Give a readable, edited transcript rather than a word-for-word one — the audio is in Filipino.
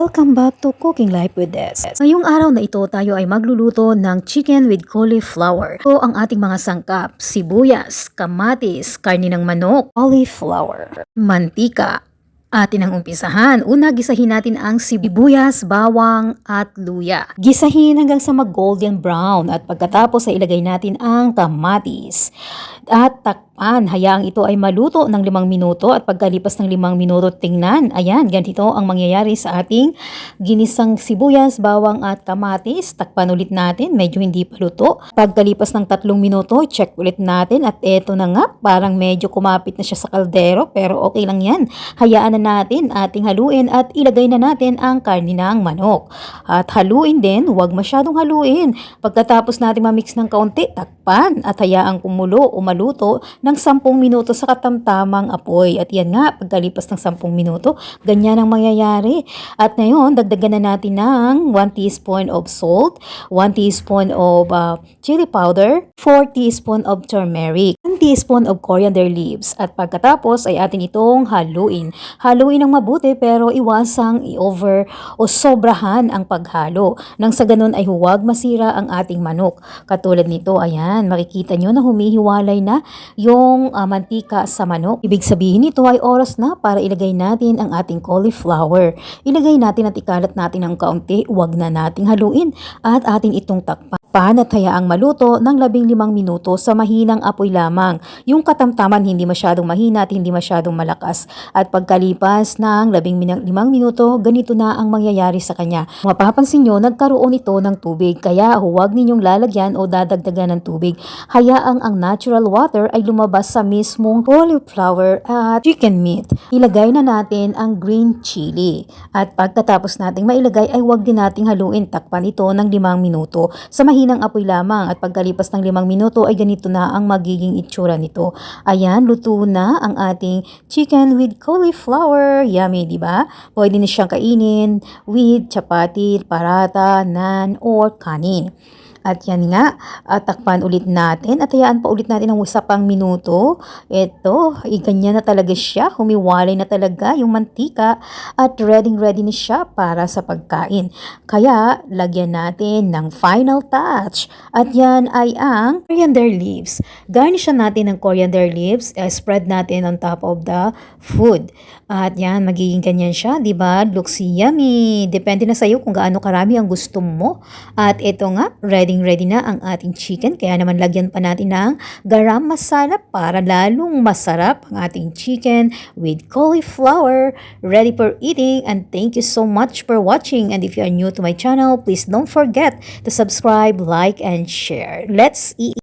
Welcome back to Cooking Life with Des. Ngayong araw na ito tayo ay magluluto ng chicken with cauliflower. Ito ang ating mga sangkap: sibuyas, kamatis, karne ng manok, cauliflower, mantika. Atin ang umpisahan. Una, gisahin natin ang sibuyas, bawang at luya. Gisahin hanggang sa mag-golden brown at pagkatapos ay ilagay natin ang kamatis. At takpan, hayaang ito ay maluto ng 5 minuto at pagkalipas ng 5 minuto tingnan. Ayan, ganito ang mangyayari sa ating ginisang sibuyas, bawang at kamatis. Takpan ulit natin, medyo hindi pa luto. Pagkalipas ng 3 minuto, check ulit natin at eto na nga, parang medyo kumapit na siya sa kaldero pero okay lang yan. Hayaan na natin ating haluin at ilagay na natin ang karne ng manok. At haluin din, huwag masyadong haluin. Pagkatapos natin mamix ng kaunti, takpan at hayaang kumulo o maluto ng 10 minuto sa katamtamang apoy. At yan nga, pagkalipas ng 10 minuto, ganyan ang mangyayari. At ngayon, dagdagan na natin ng 1 teaspoon of salt, 1 teaspoon of chili powder, 4 teaspoon of turmeric, 1 teaspoon of coriander leaves. At pagkatapos ay atin itong haluin. Haluin ng mabuti pero iwasang i-over o sobrahan ang paghalo. Nang sa ganun ay huwag masira ang ating manok. Katulad nito, ayan, makikita nyo na humihiwalay na yung mantika sa manok. Ibig sabihin nito ay oras na para ilagay natin ang ating cauliflower. Ilagay natin at ikalat natin ng kaunti, huwag na nating haluin at atin itong takpan at hayaang maluto ng 15 minuto sa mahinang apoy lamang. Yung katamtaman, hindi masyadong mahina at hindi masyadong malakas. At pagkalipas ng 15 minuto, ganito na ang mangyayari sa kanya. Mapapansin nyo, nagkaroon ito ng tubig, kaya huwag ninyong lalagyan o dadagdagan ng tubig. Hayaang ang natural water ay lumabas sa mismong cauliflower at chicken meat. Ilagay na natin ang green chili. At pagkatapos nating mailagay ay huwag din nating haluin. Takpan ito ng 5 minuto sa mahinang apoy lamang at pagkalipas ng 5 minuto ay ganito na ang magiging itsura nito. Ayan, luto na ang ating chicken with cauliflower. Yummy, di ba? Pwede na siyang kainin with chapati, parata, naan, or kanin. At yan nga, takpan ulit natin at hayaan pa ulit natin ng usapang minuto. Ito, ganyan na talaga siya. Humiwalay na talaga yung mantika at ready na siya para sa pagkain. Kaya, lagyan natin ng final touch. At yan ay ang coriander leaves. Garnishan natin ng coriander leaves. Spread natin on top of the food. At yan, magiging ganyan siya, di ba? Looks yummy. Depende na sa iyo kung gaano karami ang gusto mo. At ito nga, ready na ang ating chicken. Kaya naman lagyan pa natin ng garam masala para lalong masarap ang ating chicken with cauliflower. Ready for eating, and thank you so much for watching. And if you are new to my channel, please don't forget to subscribe, like, and share. Let's eat!